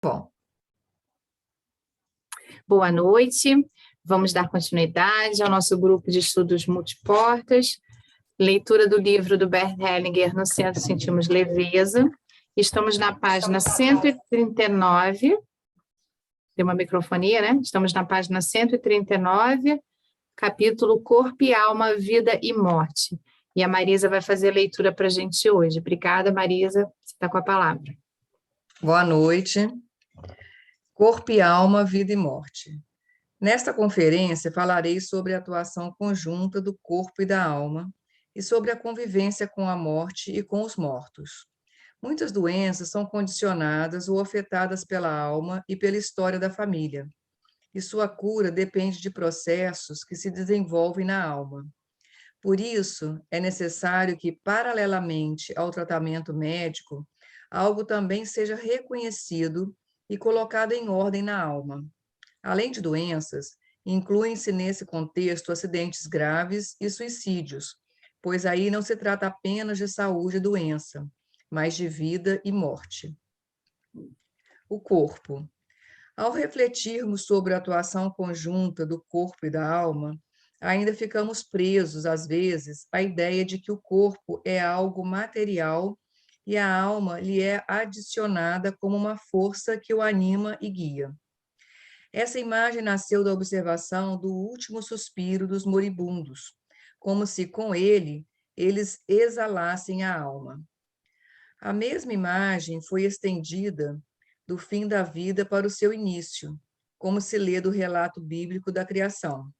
Bom, Boa noite, vamos dar continuidade ao nosso grupo de estudos multiportas, leitura do livro do Bert Hellinger, No Centro Sentimos Leveza. Estamos na página 139, tem uma microfonia, né? Estamos na página 139, capítulo Corpo e Alma, Vida e Morte. E a Marisa vai fazer a leitura para a gente hoje. Obrigada, Marisa, você está com a palavra. boa noite. Corpo e alma, vida e morte. Nesta conferência, falarei sobre a atuação conjunta do corpo e da alma e sobre a convivência com a morte e com os mortos. Muitas doenças são condicionadas ou afetadas pela alma e pela história da família, e sua cura depende de processos que se desenvolvem na alma. Por isso, é necessário que, paralelamente ao tratamento médico, algo também seja reconhecido e colocado em ordem na alma. Além de doenças, incluem-se nesse contexto acidentes graves e suicídios, pois aí não se trata apenas de saúde e doença, mas de vida e morte. O corpo. Ao refletirmos sobre a atuação conjunta do corpo e da alma, ainda ficamos presos, às vezes, à ideia de que o corpo é algo material e a alma lhe é adicionada como uma força que o anima e guia. Essa imagem nasceu da observação do último suspiro dos moribundos, como se com ele eles exalassem a alma. A mesma imagem foi estendida do fim da vida para o seu início, como se lê do relato bíblico da criação.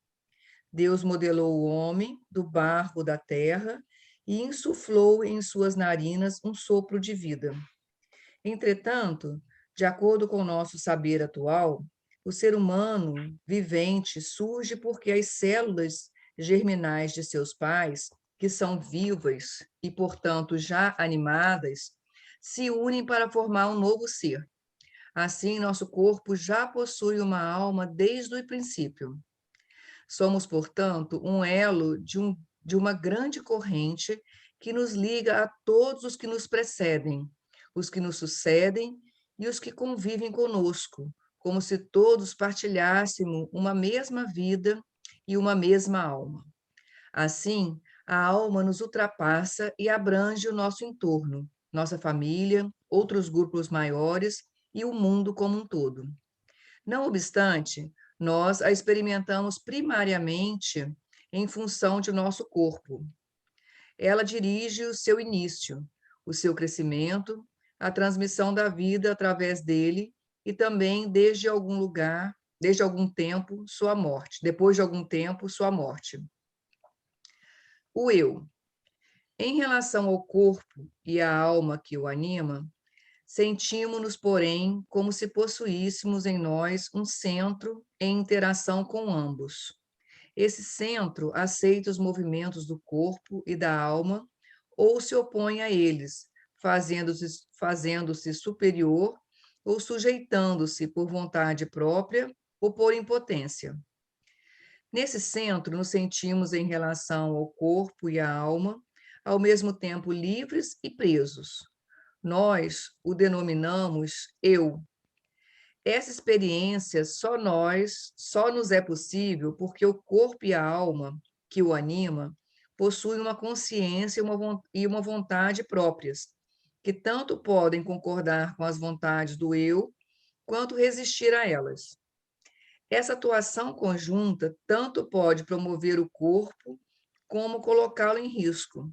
Deus modelou o homem do barro da terra e insuflou em suas narinas um sopro de vida. Entretanto, de acordo com o nosso saber atual, o ser humano vivente surge porque as células germinais de seus pais, que são vivas e, portanto, já animadas, se unem para formar um novo ser. Assim, nosso corpo já possui uma alma desde o princípio. Somos, portanto, um elo de uma grande corrente que nos liga a todos os que nos precedem, os que nos sucedem e os que convivem conosco, como se todos partilhássemos uma mesma vida e uma mesma alma. Assim, a alma nos ultrapassa e abrange o nosso entorno, nossa família, outros grupos maiores e o mundo como um todo. Não obstante, nós a experimentamos primariamente em função de nosso corpo. Ela dirige o seu início, o seu crescimento, a transmissão da vida através dele e também desde algum lugar, desde algum tempo, sua morte, depois de algum tempo, sua morte. O eu. Em relação ao corpo e à alma que o anima, sentimos-nos, porém, como se possuíssemos em nós um centro em interação com ambos. Esse centro aceita os movimentos do corpo e da alma ou se opõe a eles, fazendo-se superior ou sujeitando-se por vontade própria ou por impotência. Nesse centro, nos sentimos em relação ao corpo e à alma, ao mesmo tempo livres e presos. Nós o denominamos eu. Essa experiência só nos é possível porque o corpo e a alma que o anima possuem uma consciência e uma vontade próprias, que tanto podem concordar com as vontades do eu, quanto resistir a elas. Essa atuação conjunta tanto pode promover o corpo, como colocá-lo em risco.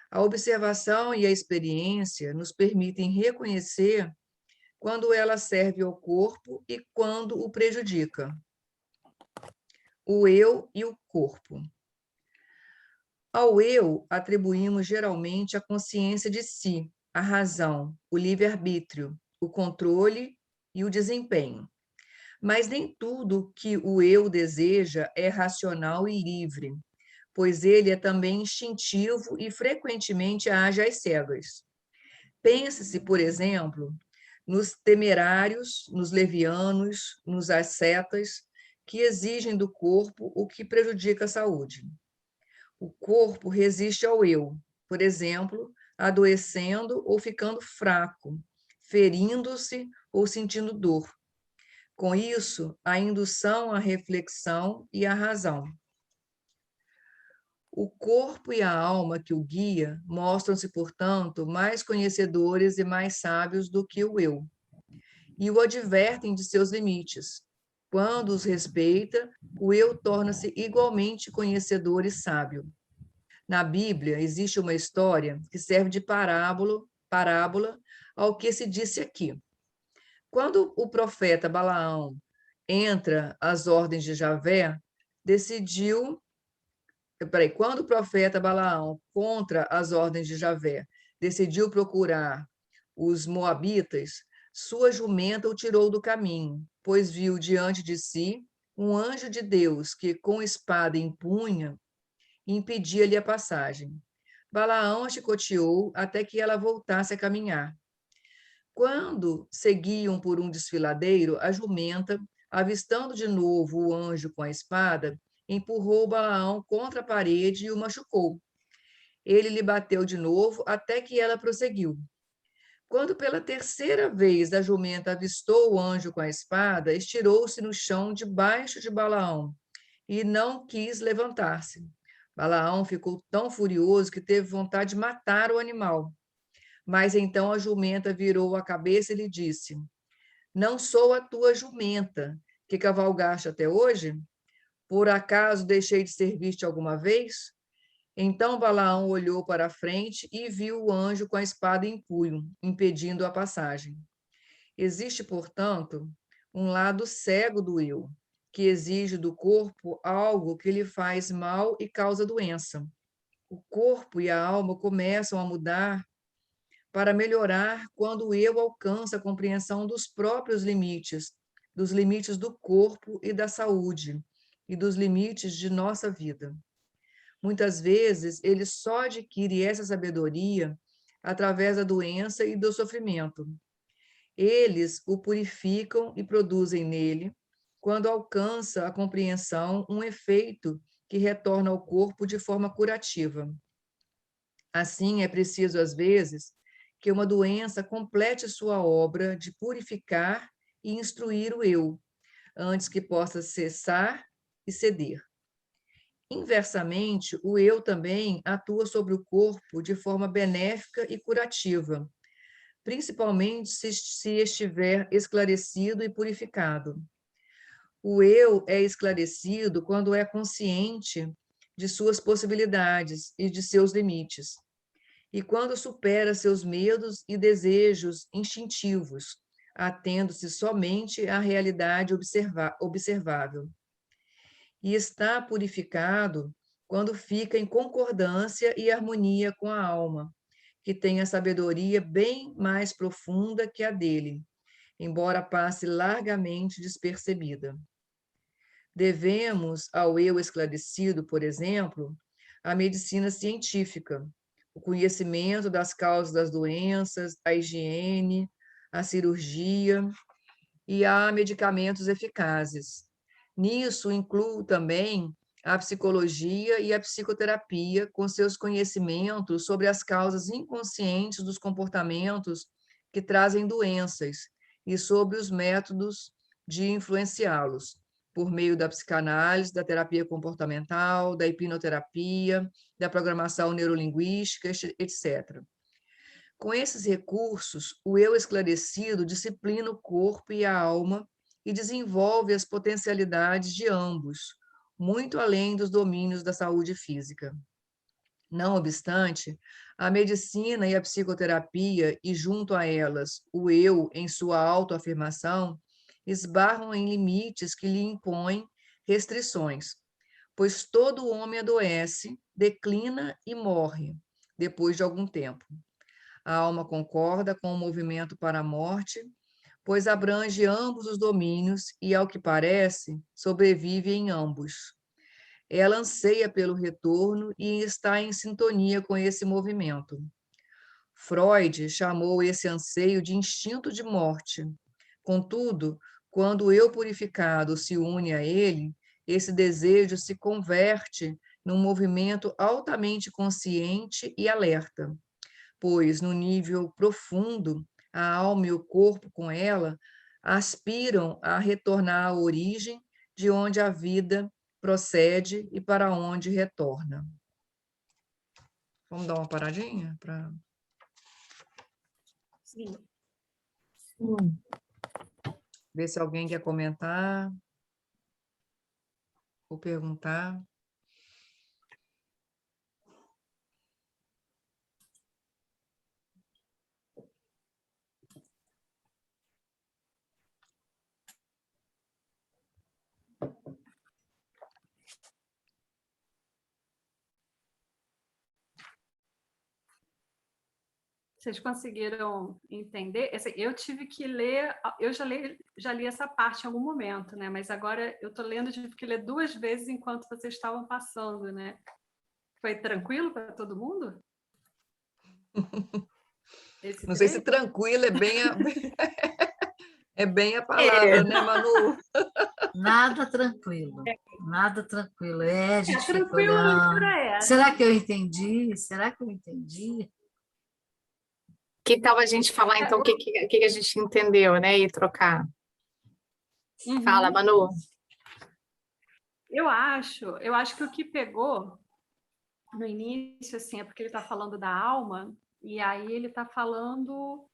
A observação e a experiência nos permitem reconhecer quando ela serve ao corpo e quando o prejudica. O eu e o corpo. Ao eu atribuímos geralmente a consciência de si, a razão, o livre-arbítrio, o controle e o desempenho. Mas nem tudo que o eu deseja é racional e livre, pois ele é também instintivo e frequentemente age às cegas. Pense-se, por exemplo, nos temerários, nos levianos, nos ascetas, que exigem do corpo o que prejudica a saúde. O corpo resiste ao eu, por exemplo, adoecendo ou ficando fraco, ferindo-se ou sentindo dor. Com isso, a indução à reflexão e à razão. O corpo e a alma que o guia mostram-se, portanto, mais conhecedores e mais sábios do que o eu, e o advertem de seus limites. Quando os respeita, o eu torna-se igualmente conhecedor e sábio. Na Bíblia, existe uma história que serve de parábola ao que se disse aqui. Quando o profeta Balaão entra às ordens de Javé, quando o profeta Balaão, contra as ordens de Javé, decidiu procurar os moabitas, sua jumenta o tirou do caminho, pois viu diante de si um anjo de Deus que, com espada em punho, impedia-lhe a passagem. Balaão a chicoteou até que ela voltasse a caminhar. Quando seguiam por um desfiladeiro, a jumenta, avistando de novo o anjo com a espada, empurrou Balaão contra a parede e o machucou. Ele lhe bateu de novo até que ela prosseguiu. Quando pela terceira vez a jumenta avistou o anjo com a espada, estirou-se no chão debaixo de Balaão e não quis levantar-se. Balaão ficou tão furioso que teve vontade de matar o animal. Mas então a jumenta virou a cabeça e lhe disse: Não sou a tua jumenta, que cavalgaste até hoje? Por acaso deixei de servir-te alguma vez? Então Balaão olhou para a frente e viu o anjo com a espada em punho, impedindo a passagem. Existe, portanto, um lado cego do eu, que exige do corpo algo que lhe faz mal e causa doença. O corpo e a alma começam a mudar para melhorar quando o eu alcança a compreensão dos próprios limites, dos limites do corpo e da saúde, e dos limites de nossa vida. Muitas vezes, ele só adquire essa sabedoria através da doença e do sofrimento. Eles o purificam e produzem nele, quando alcança a compreensão, um efeito que retorna ao corpo de forma curativa. Assim, é preciso, às vezes, que uma doença complete sua obra de purificar e instruir o eu, antes que possa cessar e ceder. Inversamente, o eu também atua sobre o corpo de forma benéfica e curativa, principalmente se estiver esclarecido e purificado. O eu é esclarecido quando é consciente de suas possibilidades e de seus limites, e quando supera seus medos e desejos instintivos, atendo-se somente à realidade observável. E está purificado quando fica em concordância e harmonia com a alma, que tem a sabedoria bem mais profunda que a dele, embora passe largamente despercebida. Devemos ao eu esclarecido, por exemplo, a medicina científica, o conhecimento das causas das doenças, a higiene, a cirurgia e a medicamentos eficazes. Nisso incluo também a psicologia e a psicoterapia, com seus conhecimentos sobre as causas inconscientes dos comportamentos que trazem doenças e sobre os métodos de influenciá-los, por meio da psicanálise, da terapia comportamental, da hipnoterapia, da programação neurolinguística, etc. Com esses recursos, o eu esclarecido disciplina o corpo e a alma e desenvolve as potencialidades de ambos, muito além dos domínios da saúde física. Não obstante, a medicina e a psicoterapia, e junto a elas o eu em sua autoafirmação, esbarram em limites que lhe impõem restrições, pois todo homem adoece, declina e morre depois de algum tempo. A alma concorda com o movimento para a morte, pois abrange ambos os domínios e, ao que parece, sobrevive em ambos. Ela anseia pelo retorno e está em sintonia com esse movimento. Freud chamou esse anseio de instinto de morte. Contudo, quando o eu purificado se une a ele, esse desejo se converte num movimento altamente consciente e alerta, pois, no nível profundo, a alma e o corpo com ela, aspiram a retornar à origem de onde a vida procede e para onde retorna. Vamos dar uma paradinha para... Sim. Ver se alguém quer comentar ou perguntar. Vocês conseguiram entender? Eu tive que ler, eu já li essa parte em algum momento, né? Mas agora eu estou lendo, tive que ler 2 vezes enquanto vocês estavam passando, né? Foi tranquilo para todo mundo? Não sei se tranquilo é bem a palavra, né, Manu? Nada tranquilo, nada tranquilo. A gente fica tranquilo, olhando. Será que eu entendi? Será que eu entendi? Que tal a gente falar, então, o que a gente entendeu, né? E trocar. Uhum. Fala, Manu. Eu acho que o que pegou no início, assim, é porque ele está falando da alma, e aí ele está falando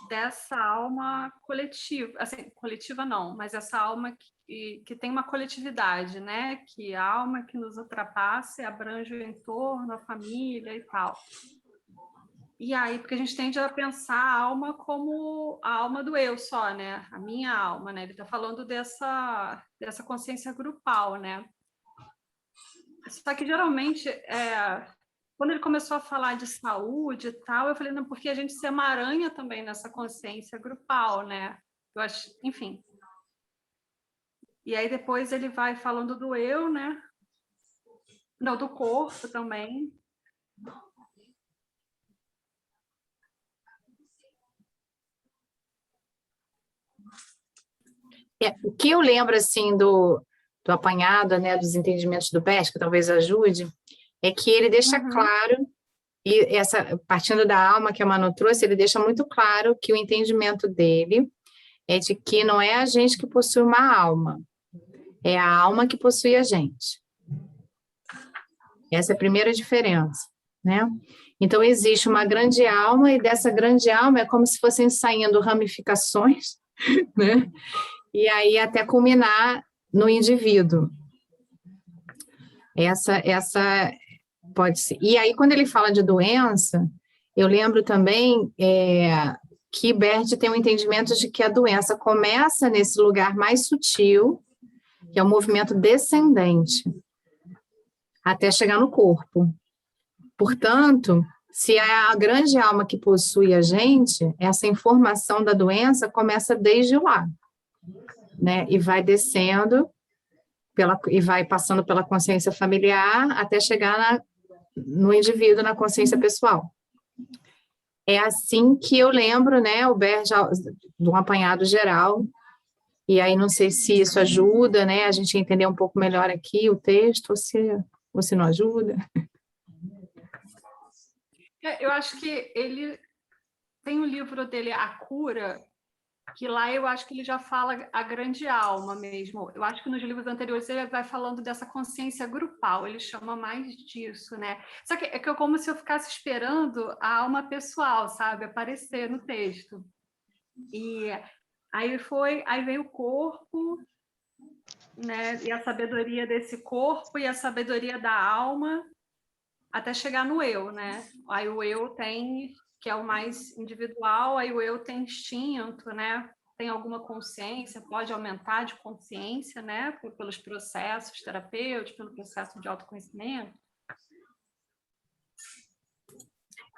dessa alma coletiva, assim, coletiva não, mas essa alma que tem uma coletividade, né? Que a alma que nos ultrapassa e abrange o entorno, a família e tal. E aí, porque a gente tende a pensar a alma como a alma do eu só, né? A minha alma, né? Ele está falando dessa consciência grupal, né? Só que, geralmente, quando ele começou a falar de saúde e tal, eu falei, não, porque a gente se emaranha também nessa consciência grupal, né? Eu acho, enfim. E aí, depois, ele vai falando do eu, né? Não, do corpo também. O que eu lembro, assim, do apanhado, né, dos entendimentos do Bert, que talvez ajude, é que ele deixa claro, e partindo da alma que a Manu trouxe, ele deixa muito claro que o entendimento dele é de que não é a gente que possui uma alma, é a alma que possui a gente. Essa é a primeira diferença, né? Então, existe uma grande alma, e dessa grande alma é como se fossem saindo ramificações, né? E aí até culminar no indivíduo. Essa pode ser. E aí, quando ele fala de doença, eu lembro também que Bert tem um entendimento de que a doença começa nesse lugar mais sutil, que é o movimento descendente, até chegar no corpo. Portanto, se é a grande alma que possui a gente, essa informação da doença começa desde lá, né? E vai descendo e vai passando pela consciência familiar até chegar no indivíduo, na consciência pessoal. É assim que eu lembro, né, o Bert, de um apanhado geral, e aí não sei se isso ajuda, né, a gente entender um pouco melhor aqui o texto, ou se não ajuda. Eu acho que ele tem um livro dele, A Cura, que lá eu acho que ele já fala a grande alma mesmo. Eu acho que nos livros anteriores ele vai falando dessa consciência grupal, ele chama mais disso, né? Só que é como se eu ficasse esperando a alma pessoal, sabe? Aparecer no texto. E aí veio o corpo, né? E a sabedoria desse corpo e a sabedoria da alma, até chegar no eu, né? Aí o eu tem, que é o mais individual, aí o eu tem instinto, né? Tem alguma consciência, pode aumentar de consciência, né? Pelos processos terapêuticos, pelo processo de autoconhecimento.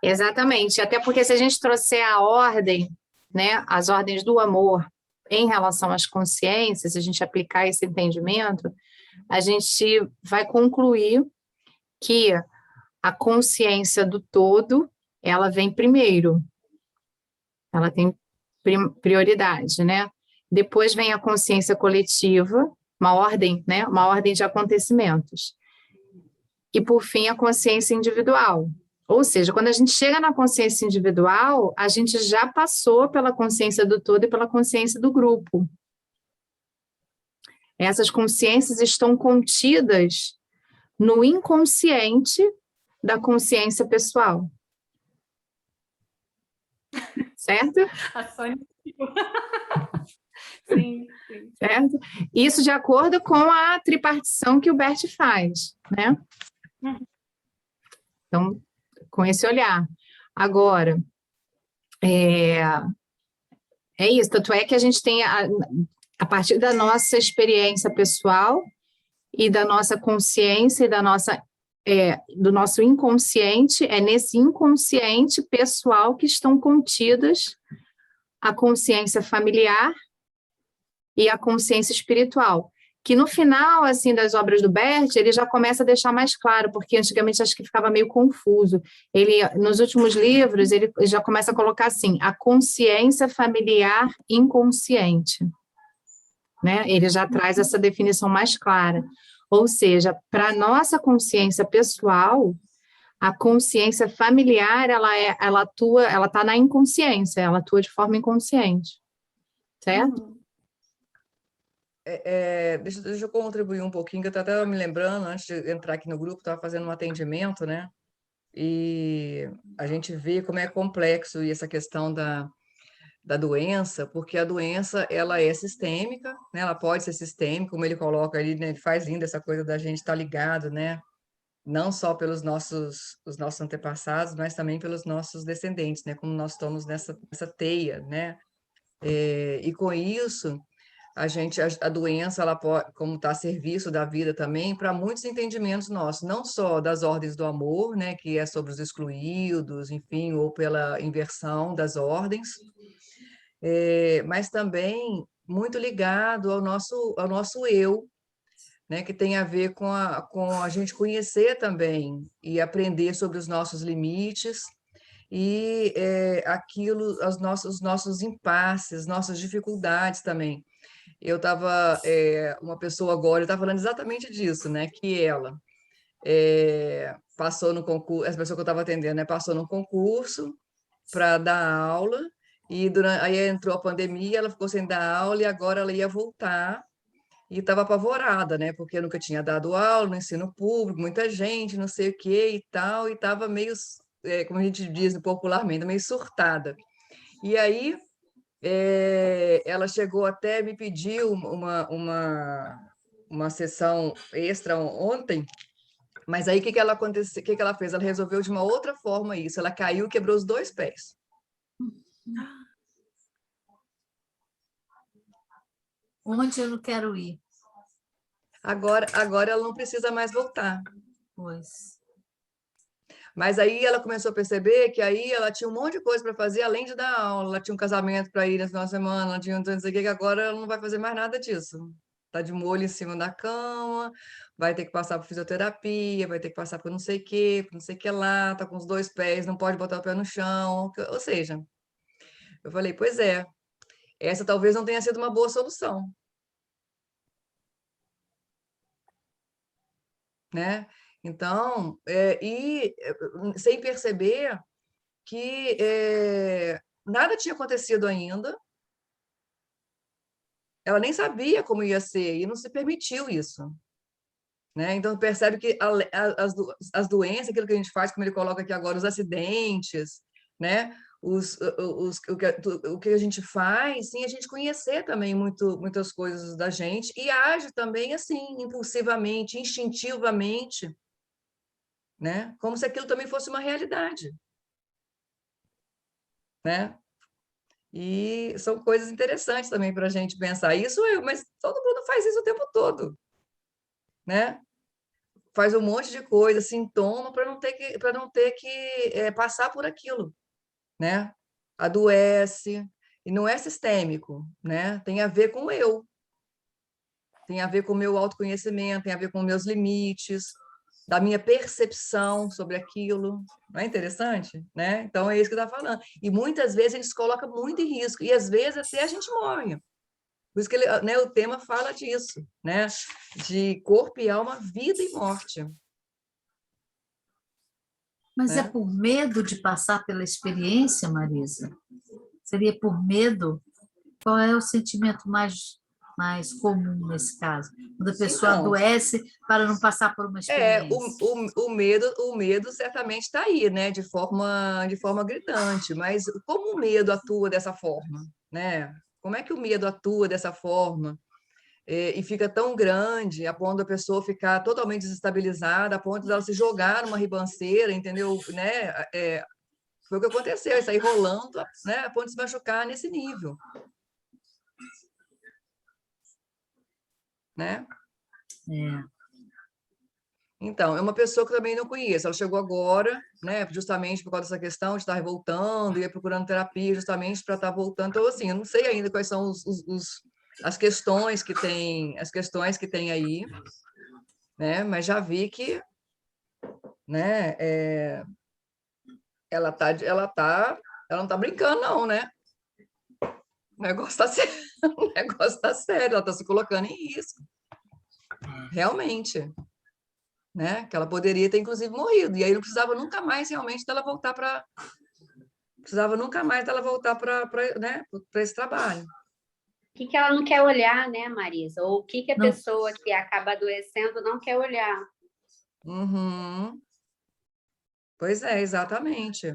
Exatamente, até porque se a gente trouxer a ordem, né, as ordens do amor em relação às consciências, se a gente aplicar esse entendimento, a gente vai concluir que a consciência do todo, ela vem primeiro, ela tem prioridade, né? Depois vem a consciência coletiva, uma ordem, né? Uma ordem de acontecimentos. E, por fim, a consciência individual. Ou seja, quando a gente chega na consciência individual, a gente já passou pela consciência do todo e pela consciência do grupo. Essas consciências estão contidas no inconsciente da consciência pessoal. Certo? A Sônia. Sim, sim. Certo? Isso de acordo com a tripartição que o Bert faz, né? Então, com esse olhar. Agora, é isso, tanto é que a gente tem, a partir da nossa experiência pessoal e da nossa consciência e do nosso inconsciente, é nesse inconsciente pessoal que estão contidas a consciência familiar e a consciência espiritual, que no final, assim, das obras do Bert, ele já começa a deixar mais claro, porque antigamente acho que ficava meio confuso. Ele, nos últimos livros, ele já começa a colocar assim, a consciência familiar inconsciente, né? Ele já traz essa definição mais clara. Ou seja, para a nossa consciência pessoal, a consciência familiar, ela atua, ela está na inconsciência, ela atua de forma inconsciente, certo? Deixa eu contribuir um pouquinho, que eu estava me lembrando, antes de entrar aqui no grupo, estava fazendo um atendimento, né? E a gente vê como é complexo essa questão da doença, porque a doença, ela é sistêmica, né? Ela pode ser sistêmica, como ele coloca ali, né? Ele faz linda essa coisa da gente estar ligado, né? Não só pelos os nossos antepassados, mas também pelos nossos descendentes, né? Como nós estamos nessa teia, né? E com isso a doença, ela pode, como está a serviço da vida também, para muitos entendimentos nossos, não só das ordens do amor, né, que é sobre os excluídos, enfim, ou pela inversão das ordens, mas também muito ligado ao nosso eu, né, que tem a ver com a gente conhecer também e aprender sobre os nossos limites e os nossos impasses, nossas dificuldades também. Eu estava, uma pessoa agora, eu estava falando exatamente disso, né? Que ela passou no concurso, essa pessoa que eu estava atendendo, né? Passou no concurso para dar aula, e aí entrou a pandemia, ela ficou sem dar aula, e agora ela ia voltar, e estava apavorada, né? Porque eu nunca tinha dado aula no ensino público, muita gente, não sei o quê e tal, e estava meio, como a gente diz popularmente, meio surtada. E aí ela chegou até me pedir uma sessão extra ontem, mas aí o que que ela fez? Ela resolveu de uma outra forma isso. Ela caiu e quebrou os 2 pés. Onde eu não quero ir? Agora ela não precisa mais voltar. Pois. Mas aí ela começou a perceber que aí ela tinha um monte de coisa para fazer além de dar aula. Ela tinha um casamento para ir na final de semana, ela tinha não sei o que, que agora ela não vai fazer mais nada disso. Tá de molho em cima da cama, vai ter que passar por fisioterapia, vai ter que passar por não sei o que, por não sei o que lá, tá com os 2 pés, não pode botar o pé no chão. Ou seja, eu falei, pois é, essa talvez não tenha sido uma boa solução, né? Então, sem perceber que nada tinha acontecido ainda, ela nem sabia como ia ser e não se permitiu isso, né? Então percebe que as doenças, aquilo que a gente faz, como ele coloca aqui agora, os acidentes, né? O que a gente faz, sim, a gente conhecer também muitas coisas da gente e age também assim, impulsivamente, instintivamente, né? Como se aquilo também fosse uma realidade, né? E são coisas interessantes também para a gente pensar. Mas todo mundo faz isso o tempo todo, né? Faz um monte de coisa, sintoma, para não ter que passar por aquilo, né? Adoece, e não é sistêmico, né? Tem a ver com eu, tem a ver com o meu autoconhecimento, tem a ver com meus limites, da minha percepção sobre aquilo. Não é interessante? Né? Então, é isso que está falando. E muitas vezes eles colocam muito em risco, e às vezes até a gente morre. Por isso que né, o tema fala disso, né? De corpo e alma, vida e morte. Mas é né? por medo de passar pela experiência, Marisa? Seria por medo? Qual é o sentimento mais comum nesse caso? Quando a pessoa Então, adoece para não passar por uma experiência. o medo certamente está aí, né? De forma gritante, mas como o medo atua dessa forma, né? Como é que o medo atua dessa forma? E fica tão grande a ponto da pessoa ficar totalmente desestabilizada, a ponto dela se jogar numa ribanceira, entendeu? Né? Foi o que aconteceu, isso aí rolando, né? A ponto de se machucar nesse nível, né? É. Então, é uma pessoa que eu também não conheço. Ela chegou agora, né? Justamente por causa dessa questão de estar voltando, ia procurando terapia justamente para estar voltando. Então, assim, eu não sei ainda quais são as questões que tem aí, né? Mas já vi que, né? Ela não tá brincando, não, né? O negócio tá sério, o negócio tá sério, ela tá se colocando em risco, realmente, né? Que ela poderia ter, inclusive, morrido. E aí não precisava nunca mais, realmente, dela voltar para... Precisava nunca mais dela voltar para, né, para esse trabalho. Que ela não quer olhar, né, Marisa? Ou o que a Não, pessoa que acaba adoecendo não quer olhar? Uhum. Pois é, exatamente.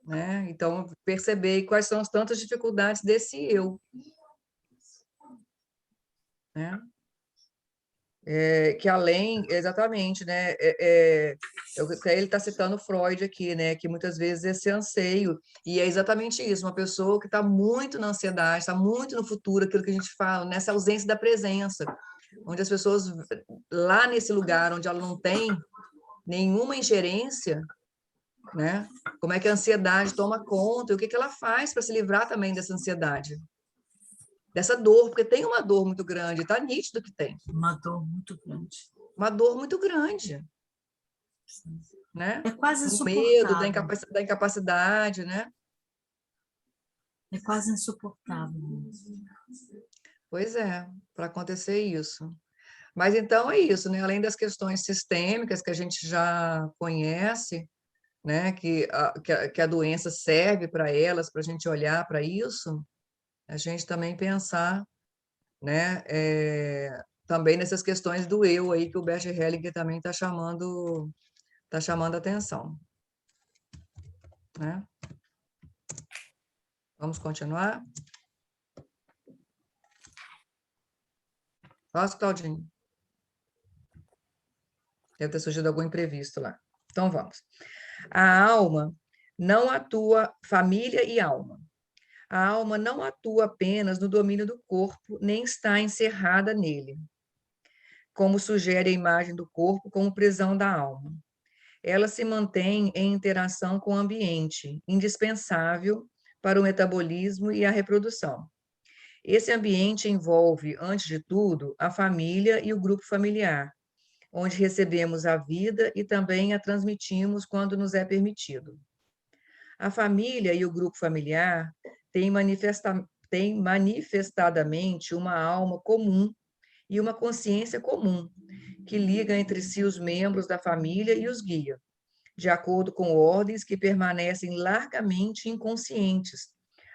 Né? Então, perceber quais são as tantas dificuldades desse eu, né? Que além, exatamente, né? Até ele está citando Freud aqui, né? Que muitas vezes esse anseio, e é exatamente isso, uma pessoa que está muito na ansiedade, está muito no futuro, aquilo que a gente fala, nessa ausência da presença, onde as pessoas, lá nesse lugar onde ela não tem nenhuma ingerência, né? Como é que a ansiedade toma conta, e o que ela faz para se livrar também dessa ansiedade, dessa dor, porque tem uma dor muito grande, está nítido que tem. uma dor muito grande. Uma dor muito grande, né? É quase Um medo insuportável. da incapacidade, né? É quase insuportável. Pois é, para acontecer isso. Mas então é isso, né? Além das questões sistêmicas que a gente já conhece, né? Que a doença serve para elas, para a gente olhar para isso, a gente também pensar, né? Também nessas questões do eu aí que o Bert Hellinger também está chamando atenção, né? Vamos continuar? Posso, Claudinho? Deve ter surgido algum imprevisto lá. Então, vamos. A alma não atua, família e alma. A alma não atua apenas no domínio do corpo, nem está encerrada nele, como sugere a imagem do corpo como prisão da alma. Ela se mantém em interação com o ambiente, indispensável para o metabolismo e a reprodução. Esse ambiente envolve, antes de tudo, a família e o grupo familiar, onde recebemos a vida e também a transmitimos quando nos é permitido. A família e o grupo familiar têm manifestadamente uma alma comum e uma consciência comum, que liga entre si os membros da família e os guia, de acordo com ordens que permanecem largamente inconscientes,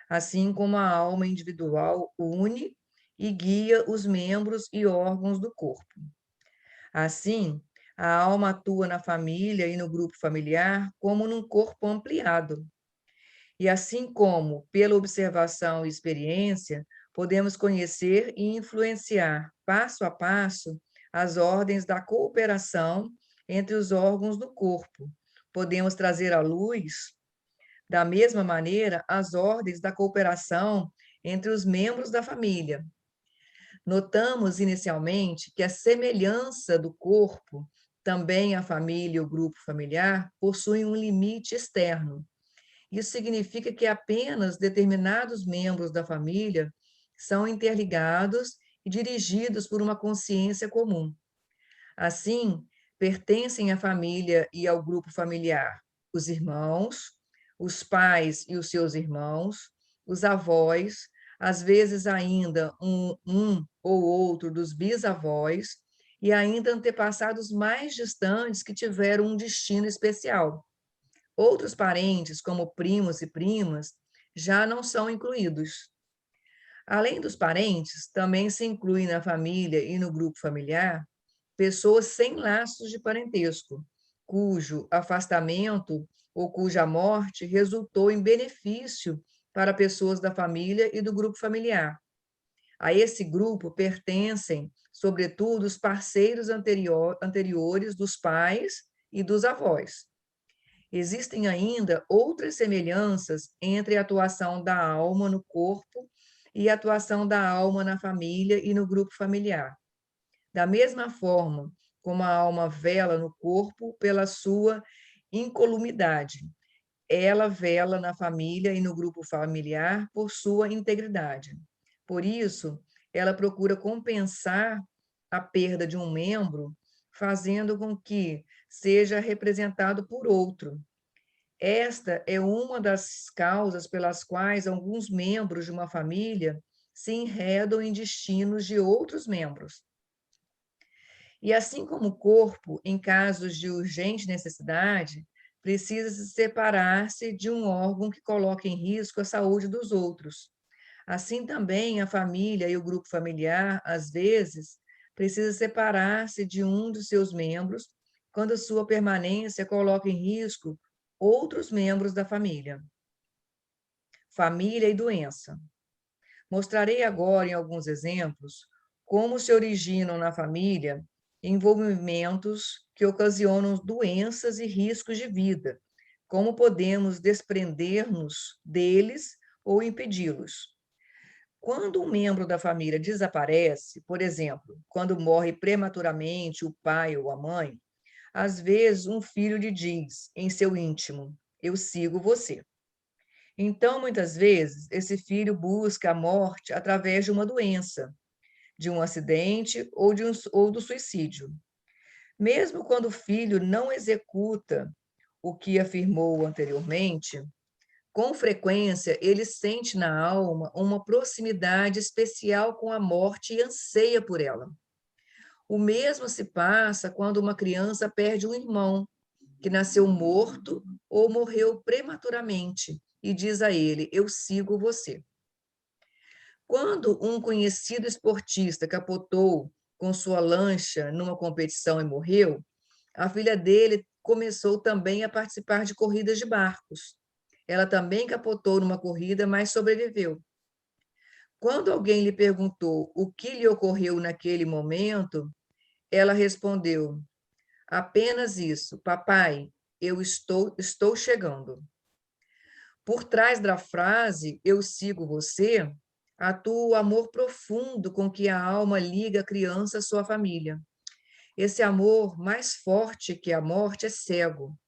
assim como a alma individual une e guia os membros e órgãos do corpo. Assim, a alma atua na família e no grupo familiar como num corpo ampliado. E assim como, pela observação e experiência, podemos conhecer e influenciar, passo a passo, as ordens da cooperação entre os órgãos do corpo, podemos trazer à luz, da mesma maneira, as ordens da cooperação entre os membros da família. Notamos inicialmente que a semelhança do corpo, também a família e o grupo familiar, possuem um limite externo. Isso significa que apenas determinados membros da família são interligados e dirigidos por uma consciência comum. Assim, pertencem à família e ao grupo familiar os irmãos, os pais e os seus irmãos, os avós, às vezes ainda um ou outro dos bisavós, e ainda antepassados mais distantes que tiveram um destino especial, Outros parentes, como primos e primas, já não são incluídos. Além dos parentes, também se inclui na família e no grupo familiar pessoas sem laços de parentesco, cujo afastamento ou cuja morte resultou em benefício para pessoas da família e do grupo familiar. A esse grupo pertencem, sobretudo, os parceiros anteriores dos pais e dos avós. Existem ainda outras semelhanças entre a atuação da alma no corpo e a atuação da alma na família e no grupo familiar. Da mesma forma como a alma vela no corpo pela sua incolumidade, ela vela na família e no grupo familiar por sua integridade. Por isso, ela procura compensar a perda de um membro, fazendo com que seja representado por outro. Esta é uma das causas pelas quais alguns membros de uma família se enredam em destinos de outros membros. E assim como o corpo, em casos de urgente necessidade, precisa separar-se de um órgão que coloca em risco a saúde dos outros. Assim também a família e o grupo familiar, às vezes, precisa separar-se de um dos seus membros quando sua permanência coloca em risco outros membros da família. Família e doença. Mostrarei agora, em alguns exemplos, como se originam na família envolvimentos que ocasionam doenças e riscos de vida, como podemos desprender-nos deles ou impedi-los. Quando um membro da família desaparece, por exemplo, quando morre prematuramente o pai ou a mãe, às vezes um filho lhe diz, em seu íntimo, eu sigo você. Então, muitas vezes, esse filho busca a morte através de uma doença, de um acidente ou do suicídio. Mesmo quando o filho não executa o que afirmou anteriormente, com frequência ele sente na alma uma proximidade especial com a morte e anseia por ela. O mesmo se passa quando uma criança perde um irmão, que nasceu morto ou morreu prematuramente, e diz a ele: eu sigo você. Quando um conhecido esportista capotou com sua lancha numa competição e morreu, a filha dele começou também a participar de corridas de barcos. Ela também capotou numa corrida, mas sobreviveu. Quando alguém lhe perguntou o que lhe ocorreu naquele momento, ela respondeu: apenas isso, papai, eu estou chegando. Por trás da frase eu sigo você, atua o amor profundo com que a alma liga a criança à sua família. Esse amor, mais forte que a morte, é cego.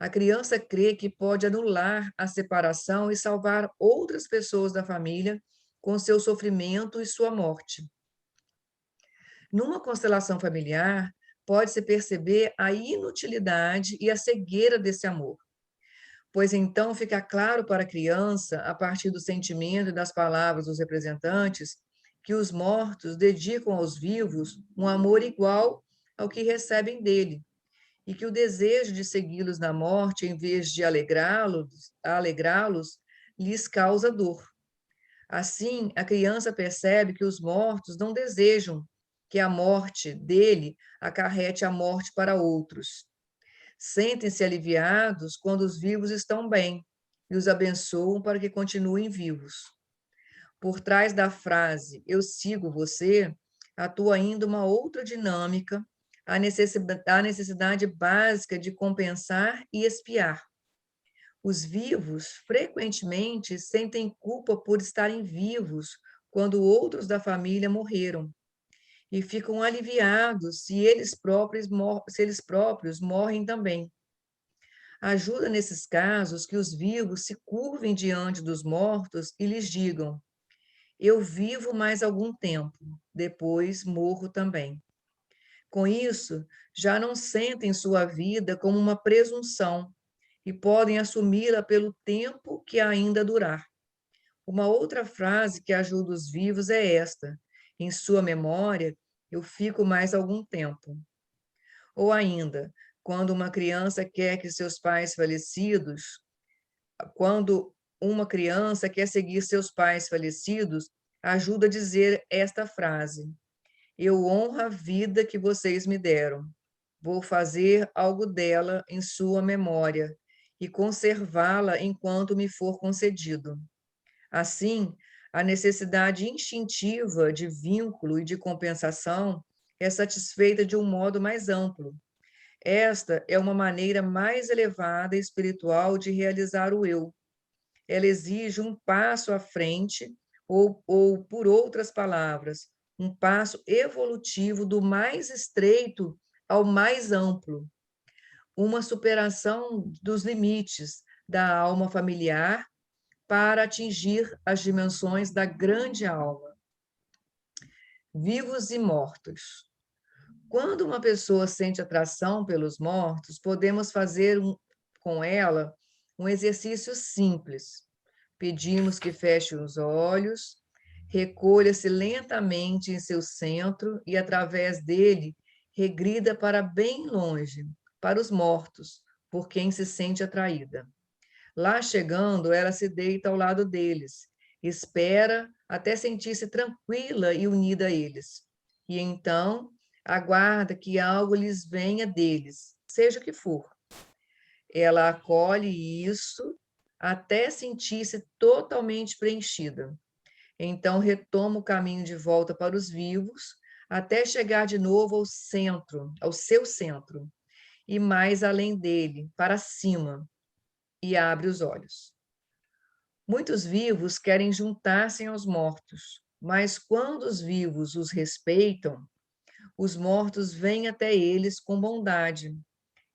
A criança crê que pode anular a separação e salvar outras pessoas da família com seu sofrimento e sua morte. Numa constelação familiar, pode-se perceber a inutilidade e a cegueira desse amor, pois então fica claro para a criança, a partir do sentimento e das palavras dos representantes, que os mortos dedicam aos vivos um amor igual ao que recebem dele, e que o desejo de segui-los na morte, em vez de alegrá-los, lhes causa dor. Assim, a criança percebe que os mortos não desejam que a morte dele acarrete a morte para outros. Sentem-se aliviados quando os vivos estão bem e os abençoam para que continuem vivos. Por trás da frase eu sigo você, atua ainda uma outra dinâmica, a necessidade básica de compensar e expiar. Os vivos frequentemente sentem culpa por estarem vivos quando outros da família morreram e ficam aliviados se eles próprios morrem também. Ajuda nesses casos que os vivos se curvem diante dos mortos e lhes digam: eu vivo mais algum tempo, depois morro também. Com isso, já não sentem sua vida como uma presunção e podem assumi-la pelo tempo que ainda durar. Uma outra frase que ajuda os vivos é esta: em sua memória, eu fico mais algum tempo. Ou ainda, quando uma criança quer que seus pais falecidos, quando uma criança quer seguir seus pais falecidos, ajuda a dizer esta frase: eu honro a vida que vocês me deram. Vou fazer algo dela em sua memória e conservá-la enquanto me for concedido. Assim, a necessidade instintiva de vínculo e de compensação é satisfeita de um modo mais amplo. Esta é uma maneira mais elevada e espiritual de realizar o eu. Ela exige um passo à frente, ou, por outras palavras, um passo evolutivo do mais estreito ao mais amplo, uma superação dos limites da alma familiar para atingir as dimensões da grande alma. Vivos e mortos. Quando uma pessoa sente atração pelos mortos, podemos fazer com ela um exercício simples. Pedimos que feche os olhos, recolha-se lentamente em seu centro e, através dele, regrida para bem longe, para os mortos, por quem se sente atraída. Lá chegando, ela se deita ao lado deles, espera até sentir-se tranquila e unida a eles. E então aguarda que algo lhes venha deles, seja o que for. Ela acolhe isso até sentir-se totalmente preenchida. Então retoma o caminho de volta para os vivos, até chegar de novo ao centro, ao seu centro, e mais além dele, para cima, e abre os olhos. Muitos vivos querem juntar-se aos mortos, mas quando os vivos os respeitam, os mortos vêm até eles com bondade.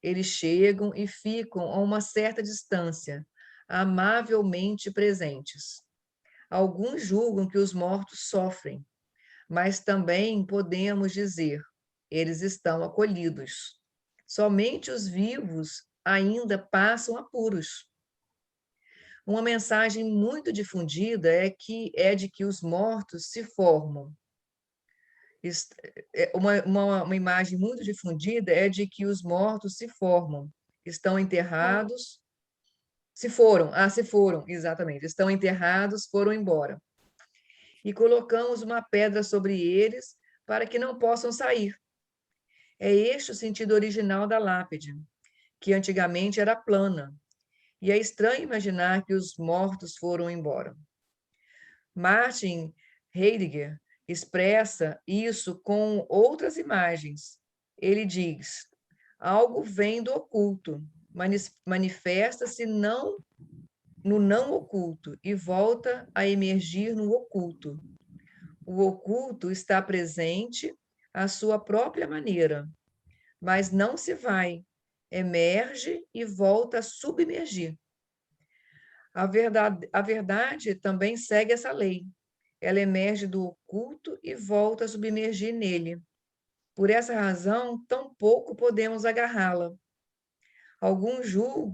Eles chegam e ficam a uma certa distância, amavelmente presentes. Alguns julgam que os mortos sofrem, mas também podemos dizer, eles estão acolhidos. Somente os vivos ainda passam apuros. Uma mensagem muito difundida é de que os mortos se formam. Uma imagem muito difundida é de que os mortos se formam, estão enterrados, se foram, exatamente, estão enterrados, foram embora. E colocamos uma pedra sobre eles para que não possam sair. É este o sentido original da lápide, que antigamente era plana, e é estranho imaginar que os mortos foram embora. Martin Heidegger expressa isso com outras imagens. Ele diz: algo vem do oculto, manifesta-se no não oculto e volta a emergir no oculto. O oculto está presente à sua própria maneira, mas não se vai, emerge e volta a submergir. A verdade também segue essa lei. Ela emerge do oculto e volta a submergir nele. Por essa razão, tão pouco podemos agarrá-la. Alguns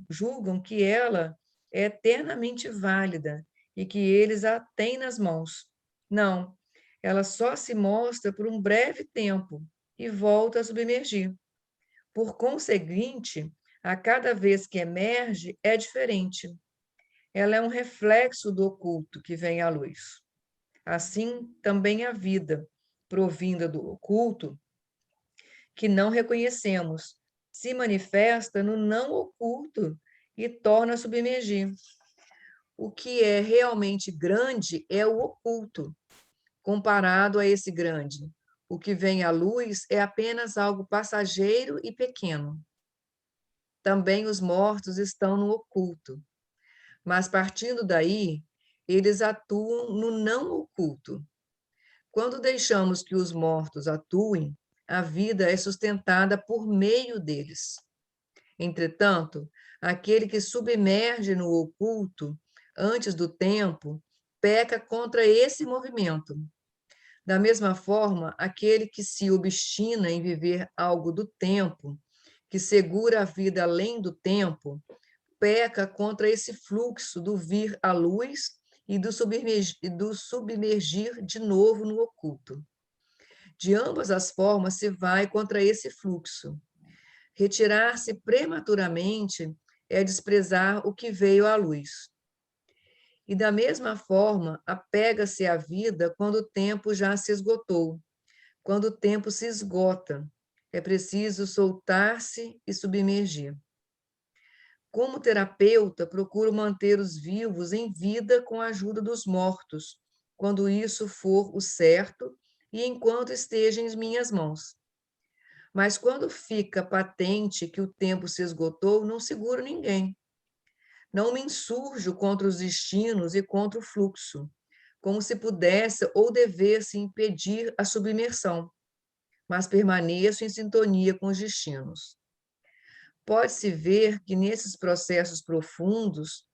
julgam que ela é eternamente válida e que eles a têm nas mãos. Não, ela só se mostra por um breve tempo e volta a submergir. Por conseguinte, a cada vez que emerge, é diferente. Ela é um reflexo do oculto que vem à luz. Assim, também a vida, provinda do oculto, que não reconhecemos, se manifesta no não oculto e torna a submergir. O que é realmente grande é o oculto, comparado a esse grande. O que vem à luz é apenas algo passageiro e pequeno. Também os mortos estão no oculto, mas partindo daí, eles atuam no não oculto. Quando deixamos que os mortos atuem, a vida é sustentada por meio deles. Entretanto, aquele que submerge no oculto antes do tempo peca contra esse movimento. Da mesma forma, aquele que se obstina em viver algo do tempo, que segura a vida além do tempo, peca contra esse fluxo do vir à luz e do submergir de novo no oculto. De ambas as formas se vai contra esse fluxo. Retirar-se prematuramente é desprezar o que veio à luz. E da mesma forma, apega-se à vida quando o tempo já se esgotou. Quando o tempo se esgota, é preciso soltar-se e submergir. Como terapeuta, procuro manter os vivos em vida com a ajuda dos mortos, quando isso for o certo e enquanto esteja em minhas mãos. Mas quando fica patente que o tempo se esgotou, não seguro ninguém. Não me insurjo contra os destinos e contra o fluxo, como se pudesse ou devesse impedir a submersão, mas permaneço em sintonia com os destinos. Pode-se ver que nesses processos profundos,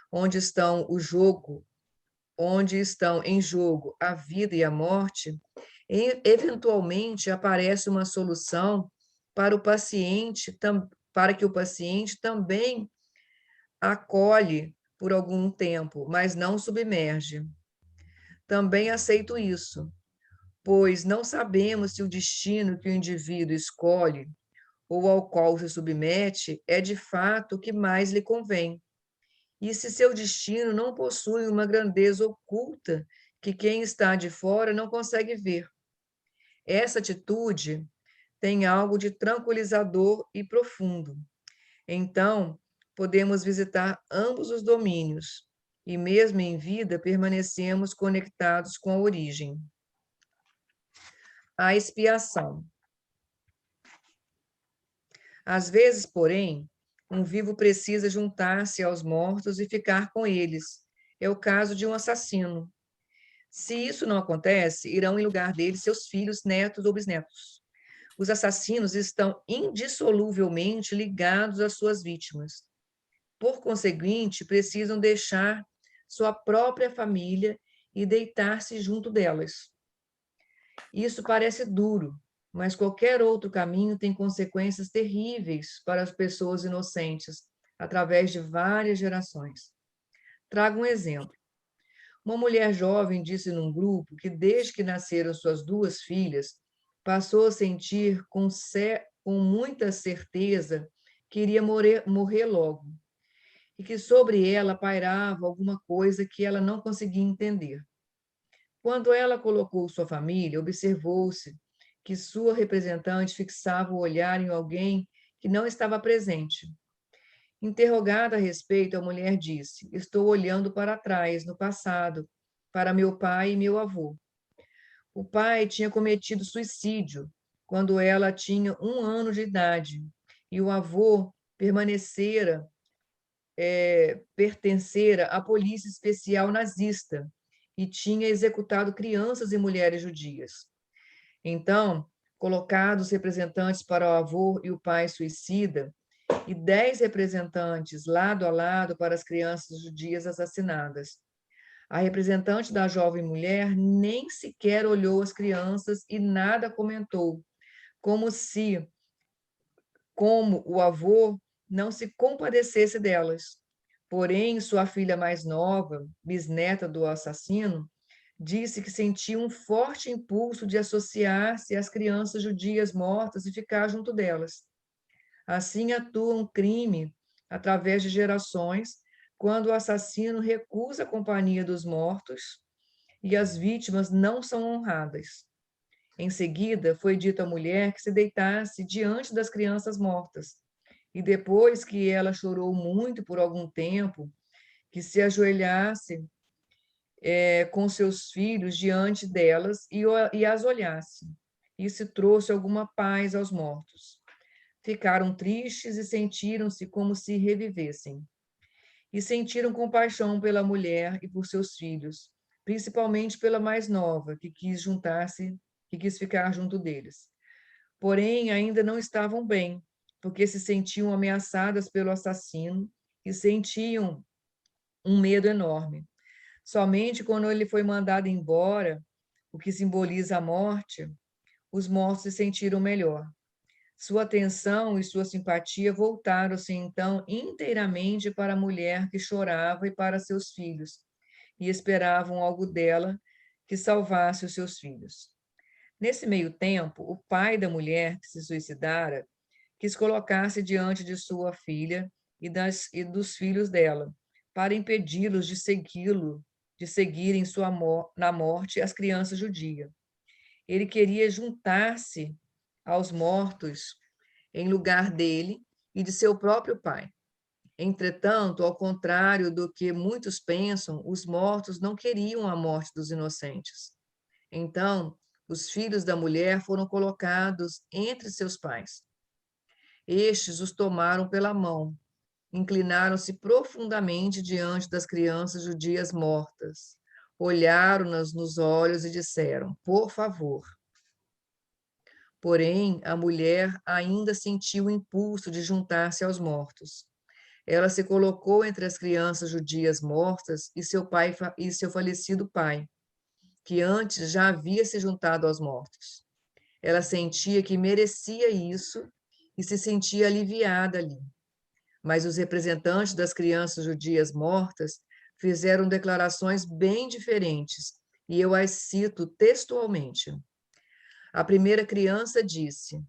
onde estão em jogo a vida e a morte, eventualmente aparece uma solução para o paciente, para que o paciente também acolhe por algum tempo, mas não submerge. Também aceito isso, pois não sabemos se o destino que o indivíduo escolhe ou ao qual se submete é de fato o que mais lhe convém. E se seu destino não possui uma grandeza oculta que quem está de fora não consegue ver. Essa atitude tem algo de tranquilizador e profundo. Então, podemos visitar ambos os domínios e, mesmo em vida, permanecemos conectados com a origem. A expiação. Às vezes, porém, um vivo precisa juntar-se aos mortos e ficar com eles. É o caso de um assassino. Se isso não acontece, irão em lugar dele seus filhos, netos ou bisnetos. Os assassinos estão indissoluvelmente ligados às suas vítimas. Por conseguinte, precisam deixar sua própria família e deitar-se junto delas. Isso parece duro, mas qualquer outro caminho tem consequências terríveis para as pessoas inocentes, através de várias gerações. Trago um exemplo. Uma mulher jovem disse num grupo que, desde que nasceram suas 2 filhas, passou a sentir com muita certeza que iria morrer logo, e que sobre ela pairava alguma coisa que ela não conseguia entender. Quando ela colocou sua família, observou-se que sua representante fixava o olhar em alguém que não estava presente. Interrogada a respeito, a mulher disse: "Estou olhando para trás, no passado, para meu pai e meu avô. O pai tinha cometido suicídio quando ela tinha 1 ano de idade, e o avô pertencera à polícia especial nazista e tinha executado crianças e mulheres judias. Então, colocados representantes para o avô e o pai suicida, e 10 representantes lado a lado para as crianças judias assassinadas. A representante da jovem mulher nem sequer olhou as crianças e nada comentou, como o avô não se compadecesse delas. Porém, sua filha mais nova, bisneta do assassino, disse que sentia um forte impulso de associar-se às crianças judias mortas e ficar junto delas. Assim atua um crime através de gerações, quando o assassino recusa a companhia dos mortos e as vítimas não são honradas. Em seguida, foi dito à mulher que se deitasse diante das crianças mortas, e depois que ela chorou muito por algum tempo, que se ajoelhasse com seus filhos diante delas e as olhasse. Isso trouxe alguma paz aos mortos. Ficaram tristes e sentiram-se como se revivessem. E sentiram compaixão pela mulher e por seus filhos, principalmente pela mais nova, que quis ficar junto deles. Porém, ainda não estavam bem, porque se sentiam ameaçadas pelo assassino e sentiam um medo enorme. Somente quando ele foi mandado embora, o que simboliza a morte, os mortos se sentiram melhor. Sua atenção e sua simpatia voltaram-se então inteiramente para a mulher que chorava e para seus filhos, e esperavam algo dela que salvasse os seus filhos. Nesse meio tempo, o pai da mulher que se suicidara quis colocar-se diante de sua filha e dos filhos dela, para impedi-los de seguirem na morte as crianças judias. Ele queria juntar-se aos mortos em lugar dele e de seu próprio pai. Entretanto, ao contrário do que muitos pensam, os mortos não queriam a morte dos inocentes. Então, os filhos da mulher foram colocados entre seus pais. Estes os tomaram pela mão, inclinaram-se profundamente diante das crianças judias mortas, olharam-nas nos olhos e disseram: por favor. Porém, a mulher ainda sentiu o impulso de juntar-se aos mortos. Ela se colocou entre as crianças judias mortas e seu falecido pai, que antes já havia se juntado aos mortos. Ela sentia que merecia isso e se sentia aliviada ali. Mas os representantes das crianças judias mortas fizeram declarações bem diferentes, e eu as cito textualmente. A primeira criança disse: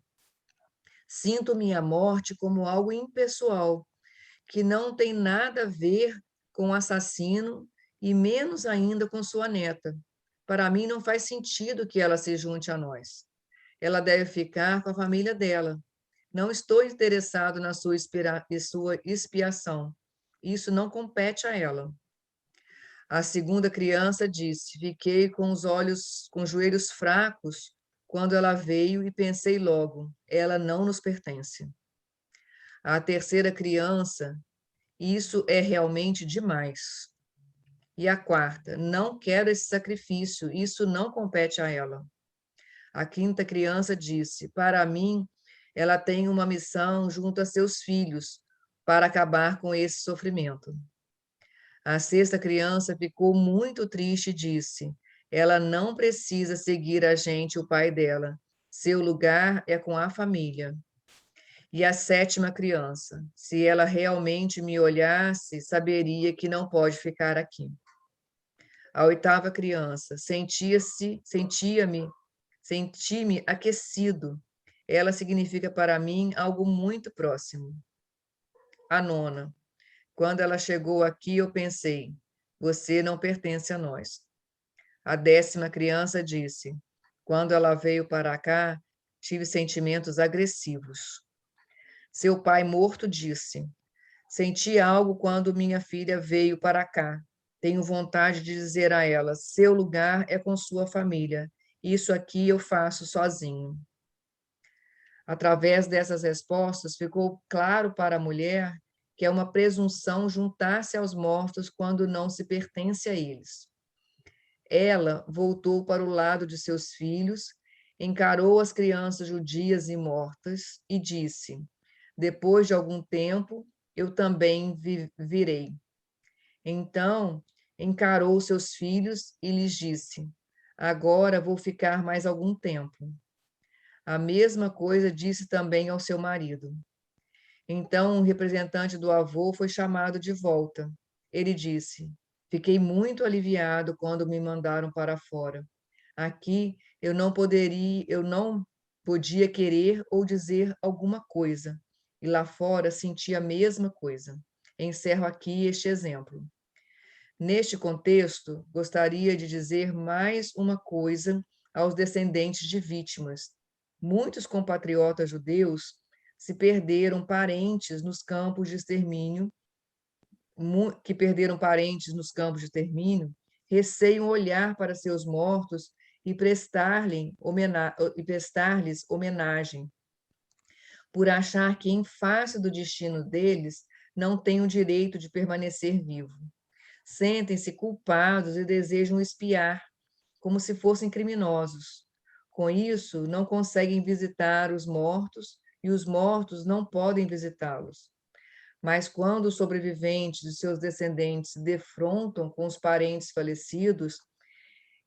sinto minha morte como algo impessoal, que não tem nada a ver com o assassino e menos ainda com sua neta. Para mim não faz sentido que ela se junte a nós. Ela deve ficar com a família dela. Não estou interessado na sua expiação. Isso não compete a ela. A segunda criança disse: fiquei com os joelhos fracos quando ela veio e pensei logo: ela não nos pertence. A terceira criança: isso é realmente demais. E a quarta: não quero esse sacrifício, isso não compete a ela. A quinta criança disse: para mim, ela tem uma missão junto a seus filhos para acabar com esse sofrimento. A sexta criança ficou muito triste e disse: ela não precisa seguir a gente, o pai dela. Seu lugar é com a família. E a sétima criança: se ela realmente me olhasse, saberia que não pode ficar aqui. A oitava criança: senti-me aquecido. Ela significa para mim algo muito próximo. A nona: quando ela chegou aqui, eu pensei: você não pertence a nós. A 10ª criança disse: quando ela veio para cá, tive sentimentos agressivos. Seu pai morto disse: senti algo quando minha filha veio para cá. Tenho vontade de dizer a ela: seu lugar é com sua família. Isso aqui eu faço sozinho. Através dessas respostas, ficou claro para a mulher que é uma presunção juntar-se aos mortos quando não se pertence a eles. Ela voltou para o lado de seus filhos, encarou as crianças judias e mortas e disse: depois de algum tempo, eu também virei. Então, encarou seus filhos e lhes disse: agora vou ficar mais algum tempo. A mesma coisa disse também ao seu marido. Então, um representante do avô foi chamado de volta. Ele disse: fiquei muito aliviado quando me mandaram para fora. Aqui eu não podia querer ou dizer alguma coisa. E lá fora senti a mesma coisa. Encerro aqui este exemplo. Neste contexto, gostaria de dizer mais uma coisa aos descendentes de vítimas. Muitos compatriotas judeus se perderam parentes nos campos de extermínio, receiam olhar para seus mortos e prestar-lhes homenagem, por achar que, em face do destino deles, não têm o direito de permanecer vivo. Sentem-se culpados e desejam espiar, como se fossem criminosos. Com isso, não conseguem visitar os mortos e os mortos não podem visitá-los. Mas quando os sobreviventes e seus descendentes se defrontam com os parentes falecidos,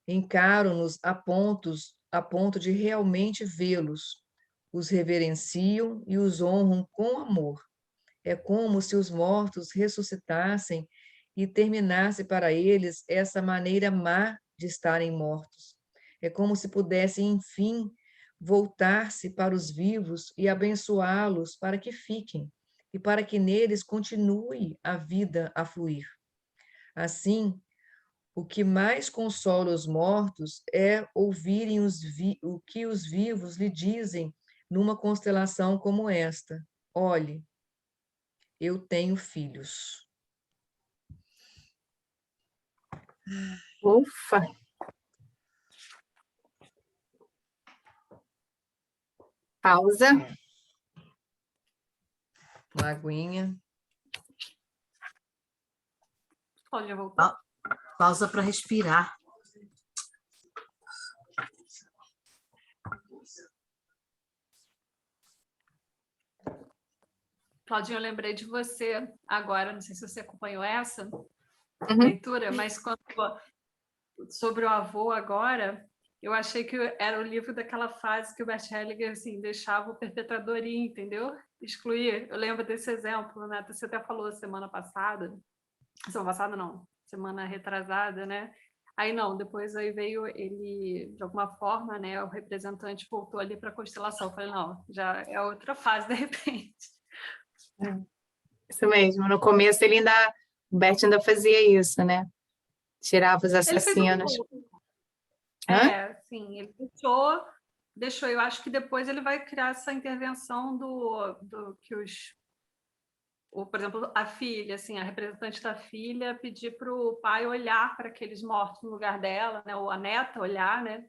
encaram-nos a ponto de realmente vê-los, os reverenciam e os honram com amor. É como se os mortos ressuscitassem e terminasse para eles essa maneira má de estarem mortos. É como se pudessem, enfim, voltar-se para os vivos e abençoá-los para que fiquem, e para que neles continue a vida a fluir. Assim, o que mais consola os mortos é ouvirem o que os vivos lhe dizem numa constelação como esta. Olhe, eu tenho filhos. Ufa! Pausa. Uma aguinha. Olha, voltou. Pausa para respirar. Claudinha, eu lembrei de você agora, não sei se você acompanhou essa leitura, mas sobre o avô agora, eu achei que era o livro daquela fase que o Bert Hellinger assim, deixava o perpetrador ir, entendeu? Excluir. Eu lembro desse exemplo, né? Você até falou semana passada não, semana retrasada, né? Aí não, depois aí veio ele, de alguma forma, né? O representante voltou ali para a constelação. Eu falei, não, já é outra fase, de repente. Isso mesmo. No começo o Bert ainda fazia isso, né? Tirava os Ele fez um assassinos. pouco. Hã? Sim, ele deixou. Eu acho que depois ele vai criar essa intervenção do que por exemplo, a filha, assim, a representante da filha pedir para o pai olhar para aqueles mortos no lugar dela, né? Ou a neta olhar, né?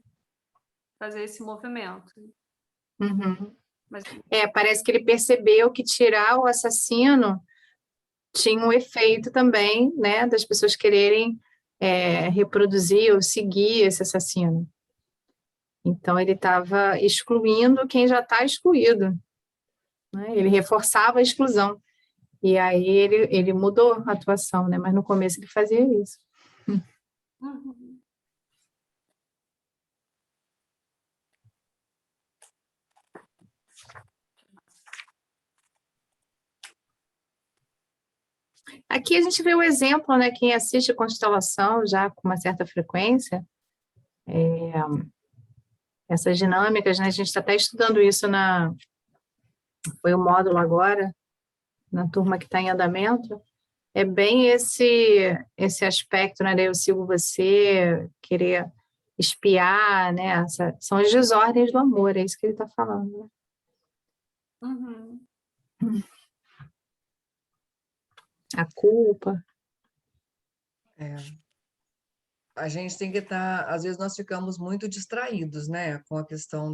Fazer esse movimento. Uhum. Mas Parece que ele percebeu que tirar o assassino tinha um efeito também, né, das pessoas quererem reproduzir ou seguir esse assassino. Então, ele estava excluindo quem já está excluído, né? Ele reforçava a exclusão. E aí ele mudou a atuação, né? Mas no começo ele fazia isso. Uhum. Aqui a gente vê o exemplo, né? Quem assiste Constelação já com uma certa frequência, essas dinâmicas, né? A gente está até estudando isso foi o módulo agora, na turma que está em andamento. É bem esse aspecto, né? Eu sigo você, querer espiar, né? São as desordens do amor, é isso que ele está falando, né? Uhum. A culpa. A gente tem que estar, às vezes nós ficamos muito distraídos, né, com a questão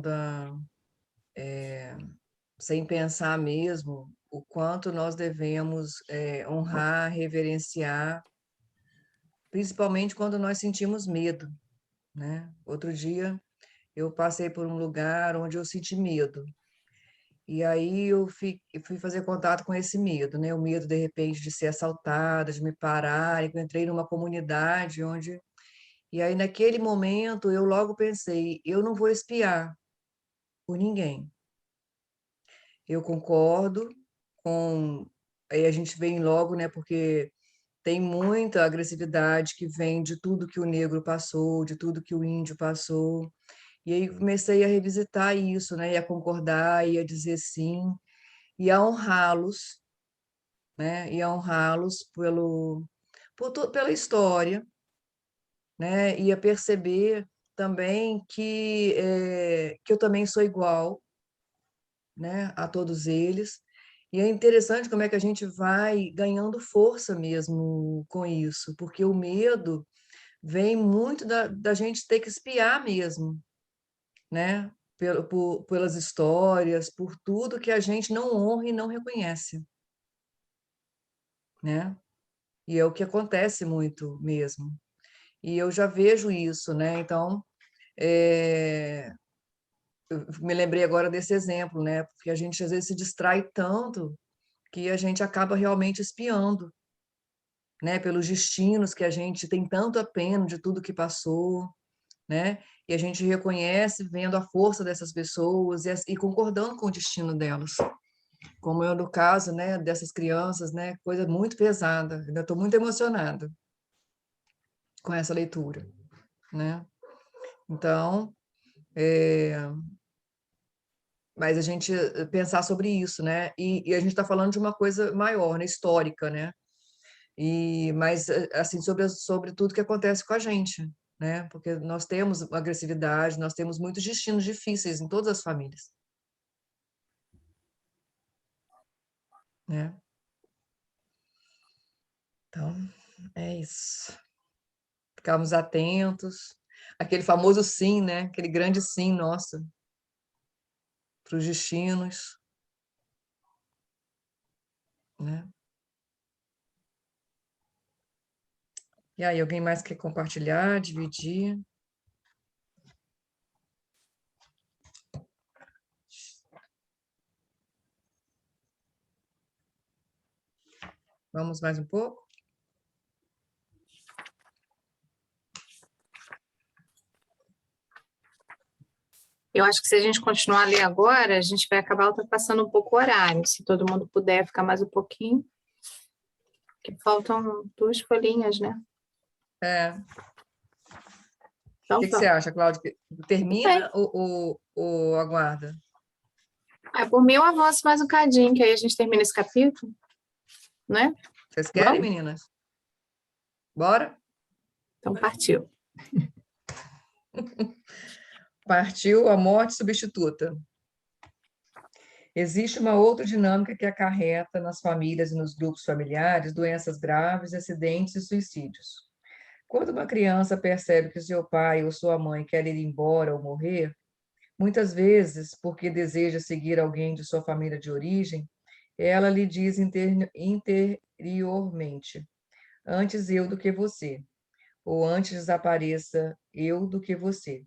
sem pensar mesmo o quanto nós devemos honrar, reverenciar, principalmente quando nós sentimos medo, né? Outro dia eu passei por um lugar onde eu senti medo. E aí eu fui fazer contato com esse medo, né? O medo, de repente, de ser assaltada, de me parar. Eu entrei numa comunidade onde... E aí, naquele momento, eu logo pensei, eu não vou espiar por ninguém. Eu concordo com... Aí a gente vem logo, né? Porque tem muita agressividade que vem de tudo que o negro passou, de tudo que o índio passou. E aí comecei a revisitar isso, né? E a concordar, e a dizer sim, e a honrá-los, né? E a honrá-los pela história, né? E a perceber também que eu também sou igual, né? A todos eles. E é interessante como é que a gente vai ganhando força mesmo com isso, porque o medo vem muito da gente ter que espiar mesmo, né? Pelas histórias, por tudo que a gente não honra e não reconhece, né? E é o que acontece muito mesmo. E eu já vejo isso, né? Então, eu me lembrei agora desse exemplo, né? Porque a gente às vezes se distrai tanto que a gente acaba realmente espiando, né? Pelos destinos que a gente tem tanto a pena de tudo que passou, né? E a gente reconhece vendo a força dessas pessoas e concordando com o destino delas. Como é no caso, né, dessas crianças, né? Coisa muito pesada. Ainda estou muito emocionada com essa leitura, né? Então, Mas a gente pensar sobre isso, né? E a gente está falando de uma coisa maior, né? Histórica, né? Mas, assim, sobre tudo que acontece com a gente, né? Porque nós temos agressividade, nós temos muitos destinos difíceis em todas as famílias, né? Então, é isso. Ficarmos atentos. Aquele famoso sim, né? Aquele grande sim nosso para os destinos, né? E aí, alguém mais quer compartilhar, dividir? Vamos mais um pouco? Eu acho que se a gente continuar a ler agora, a gente vai acabar ultrapassando um pouco o horário. Se todo mundo puder ficar mais um pouquinho, porque faltam 2 folhinhas, né? É. Então, O que você acha, Cláudia? Termina bem. ou aguarda? Por mim, eu avanço mais um cadinho, que aí a gente termina esse capítulo, né? Vocês querem, Vamos? meninas? Bora? Então, partiu. Partiu a morte substituta. Existe uma outra dinâmica que acarreta nas famílias e nos grupos familiares doenças graves, acidentes e suicídios. Quando uma criança percebe que seu pai ou sua mãe quer ir embora ou morrer, muitas vezes, porque deseja seguir alguém de sua família de origem, ela lhe diz interiormente: antes eu do que você, ou antes desapareça eu do que você.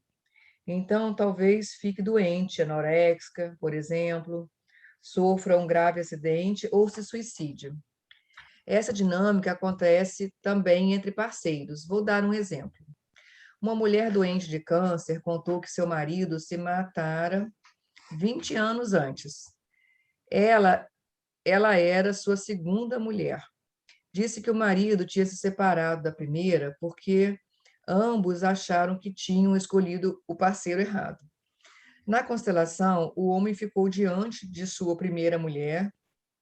Então, talvez fique doente, anoréxica, por exemplo, sofra um grave acidente ou se suicide. Essa dinâmica acontece também entre parceiros. Vou dar um exemplo. Uma mulher doente de câncer contou que seu marido se matara 20 anos antes. Ela, ela era sua segunda mulher. Disse que o marido tinha se separado da primeira porque ambos acharam que tinham escolhido o parceiro errado. Na constelação, o homem ficou diante de sua primeira mulher,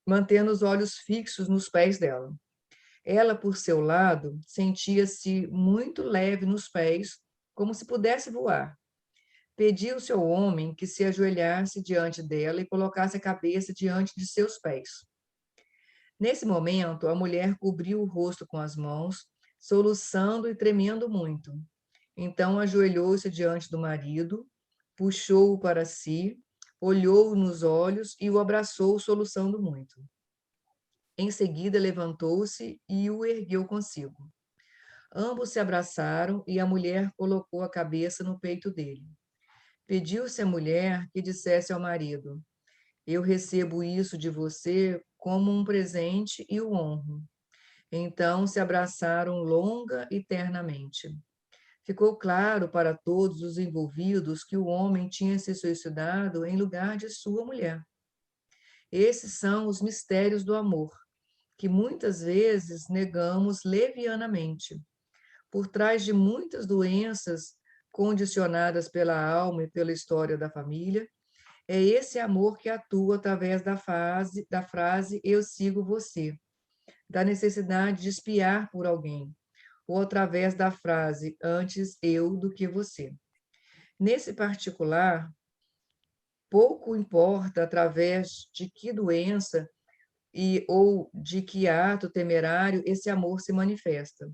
mantendo os olhos fixos nos pés dela. Ela, por seu lado, sentia-se muito leve nos pés, como se pudesse voar. Pediu ao seu homem que se ajoelhasse diante dela e colocasse a cabeça diante de seus pés. Nesse momento, a mulher cobriu o rosto com as mãos, soluçando e tremendo muito. Então ajoelhou-se diante do marido, puxou-o para si, olhou-o nos olhos e o abraçou, soluçando muito. Em seguida, levantou-se e o ergueu consigo. Ambos se abraçaram e a mulher colocou a cabeça no peito dele. Pediu-se à mulher que dissesse ao marido: eu recebo isso de você como um presente e o honro. Então se abraçaram longa e ternamente. Ficou claro para todos os envolvidos que o homem tinha se suicidado em lugar de sua mulher. Esses são os mistérios do amor, que muitas vezes negamos levianamente. Por trás de muitas doenças condicionadas pela alma e pela história da família, é esse amor que atua através da frase eu sigo você, da necessidade de espiar por alguém, ou através da frase antes eu do que você. Nesse particular, pouco importa através de que doença ou de que ato temerário esse amor se manifesta.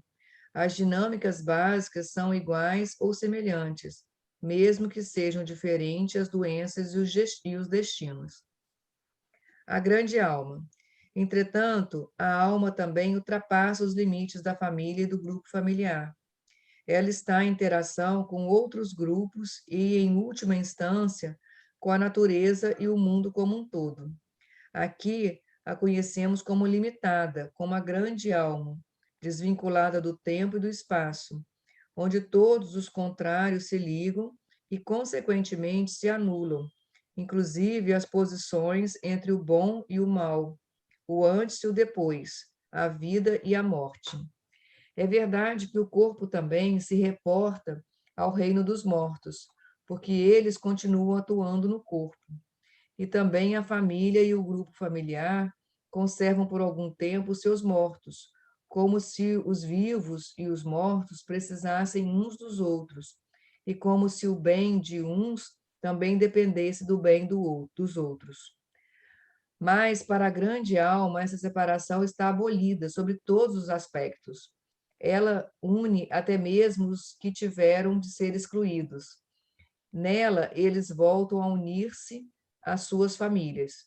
As dinâmicas básicas são iguais ou semelhantes, mesmo que sejam diferentes as doenças e os destinos. A grande alma. Entretanto, a alma também ultrapassa os limites da família e do grupo familiar. Ela está em interação com outros grupos e, em última instância, com a natureza e o mundo como um todo. Aqui a conhecemos como limitada, como a grande alma, desvinculada do tempo e do espaço, onde todos os contrários se ligam e, consequentemente, se anulam, inclusive as posições entre o bom e o mal, o antes e o depois, a vida e a morte. É verdade que o corpo também se reporta ao reino dos mortos, porque eles continuam atuando no corpo. e também a família e o grupo familiar conservam por algum tempo os seus mortos, como se os vivos e os mortos precisassem uns dos outros, e como se o bem de uns também dependesse do bem dos outros. Mas, para a grande alma, essa separação está abolida sobre todos os aspectos. Ela une até mesmo os que tiveram de ser excluídos. Nela, eles voltam a unir-se às suas famílias.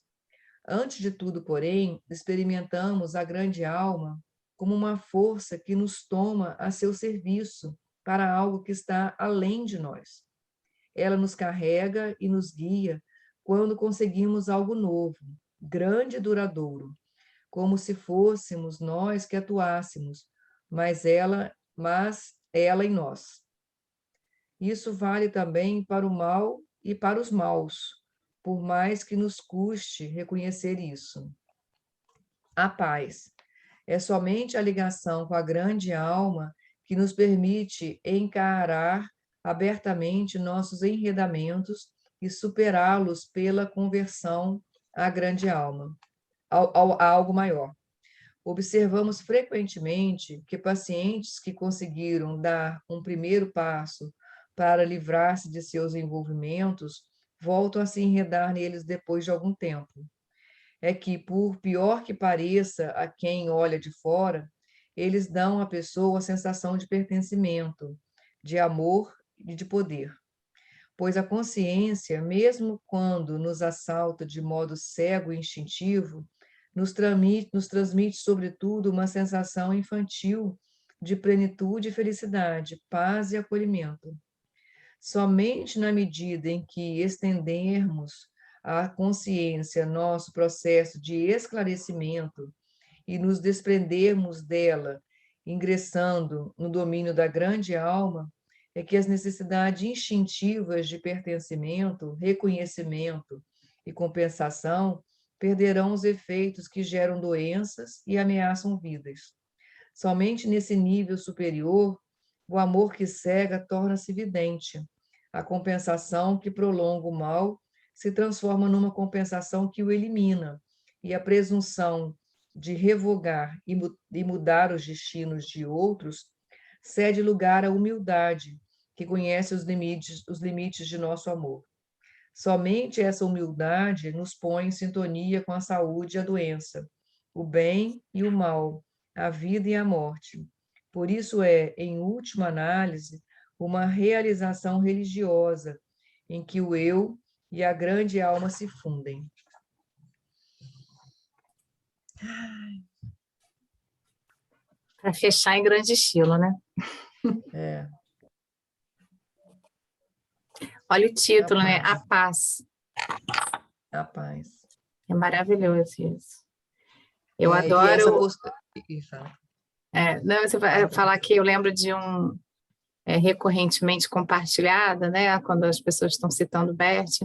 Antes de tudo, porém, experimentamos a grande alma como uma força que nos toma a seu serviço para algo que está além de nós. Ela nos carrega e nos guia quando conseguimos algo novo, grande e duradouro, como se fôssemos nós que atuássemos, mas ela em nós. Isso vale também para o mal e para os maus, por mais que nos custe reconhecer isso. A paz é somente a ligação com a grande alma que nos permite encarar abertamente nossos enredamentos e superá-los pela conversão à grande alma, a algo maior. Observamos frequentemente que pacientes que conseguiram dar um primeiro passo para livrar-se de seus envolvimentos voltam a se enredar neles depois de algum tempo. É que, por pior que pareça a quem olha de fora, eles dão à pessoa a sensação de pertencimento, de amor e de poder. Pois a consciência, mesmo quando nos assalta de modo cego e instintivo, nos transmite, sobretudo, uma sensação infantil de plenitude e felicidade, paz e acolhimento. Somente na medida em que estendermos à consciência nosso processo de esclarecimento e nos desprendermos dela, ingressando no domínio da grande alma, é que as necessidades instintivas de pertencimento, reconhecimento e compensação perderão os efeitos que geram doenças e ameaçam vidas. Somente nesse nível superior, o amor que cega torna-se vidente. A compensação que prolonga o mal se transforma numa compensação que o elimina, e a presunção de revogar e mudar os destinos de outros cede lugar à humildade, que conhece os limites de nosso amor. Somente essa humildade nos põe em sintonia com a saúde e a doença, o bem e o mal, a vida e a morte. Por isso é, em última análise, uma realização religiosa, em que o eu e a grande alma se fundem. Para fechar em grande estilo, né? É. Olha o título, né? A A Paz. A paz. É maravilhoso isso. Eu E adoro... essa postura... não, você vai falar que eu lembro de um recorrentemente compartilhada, né? Quando as pessoas estão citando Bert,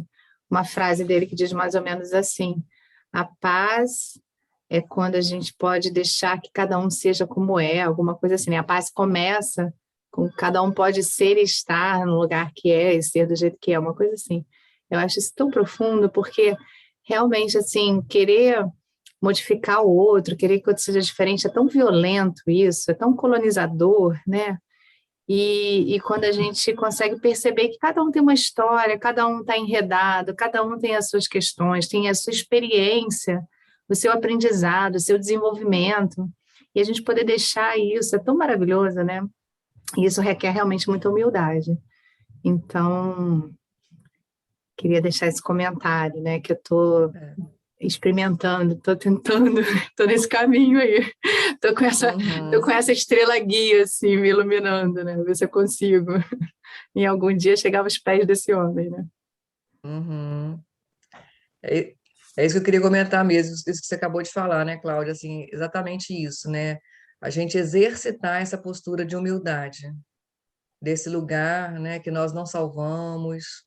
uma frase dele que diz mais ou menos assim: a paz é quando a gente pode deixar que cada um seja como é, alguma coisa assim, né? A paz começa com cada um pode ser e estar no lugar que é e ser do jeito que é, uma coisa assim. Eu acho isso tão profundo, porque realmente, assim, querer modificar o outro, querer que o outro seja diferente, é tão violento isso, é tão colonizador, né? E quando a gente consegue perceber que cada um tem uma história, cada um está enredado, cada um tem as suas questões, tem a sua experiência, o seu aprendizado, o seu desenvolvimento, e a gente poder deixar isso, é tão maravilhoso, né? E isso requer realmente muita humildade. Então, queria deixar esse comentário, né? Que eu estou experimentando, estou tentando, estou nesse caminho aí. Estou com essa estrela guia, assim, me iluminando, né? Ver se eu consigo, em algum dia, chegar aos pés desse homem, né? Uhum. É isso que eu queria comentar mesmo, isso que você acabou de falar, né, Cláudia? Assim, exatamente isso, né? A gente exercitar essa postura de humildade, desse lugar, né, que nós não salvamos,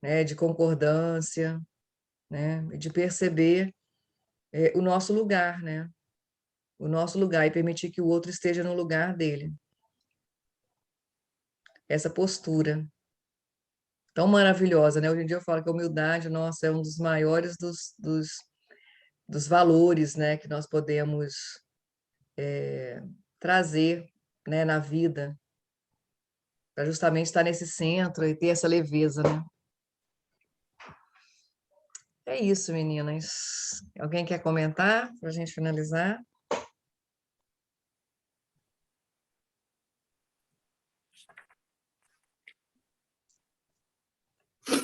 né, de concordância, né, de perceber o nosso lugar, né? O nosso lugar e permitir que o outro esteja no lugar dele. Essa postura. tão maravilhosa, né? Hoje em dia eu falo que a humildade, nossa, é um dos maiores dos valores, né, que nós podemos trazer, né, na vida, para justamente estar nesse centro e ter essa leveza, né? É isso, meninas. Alguém quer comentar para a gente finalizar?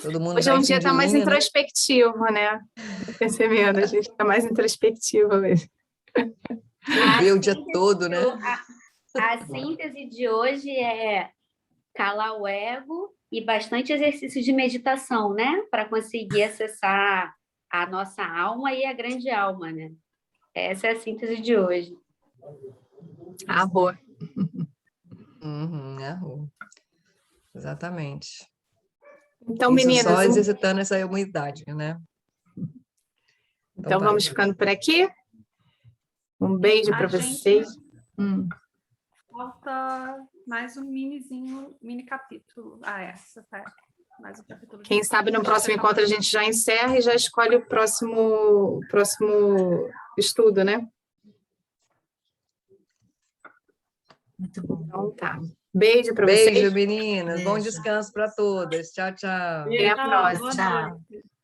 Todo mundo Hoje já é em um fim dia de tá mais linha, né? introspectivo, né? Tô percebendo, a gente tá mais introspectiva mesmo. Ver o dia todo, né? A síntese de hoje é calar o ego e bastante exercício de meditação, né? Para conseguir acessar a nossa alma e a grande alma, né? Essa é a síntese de hoje. Arro. Uhum, arrou. Exatamente. Então, Isso meninas, só exercitando essa humildade, né? então tá. vamos ficando por aqui. Um beijo A para gente vocês. falta mais um mini capítulo. Essa, tá? Mais um capítulo. Quem sabe no próximo encontro a gente já encerra e já escolhe o próximo estudo, né? Muito bom. Então tá. Beijo para Beijo, vocês. meninas. Bom Beijo. descanso para todas. Tchau, tchau. Até a Tchau, próxima. boa Tchau. noite.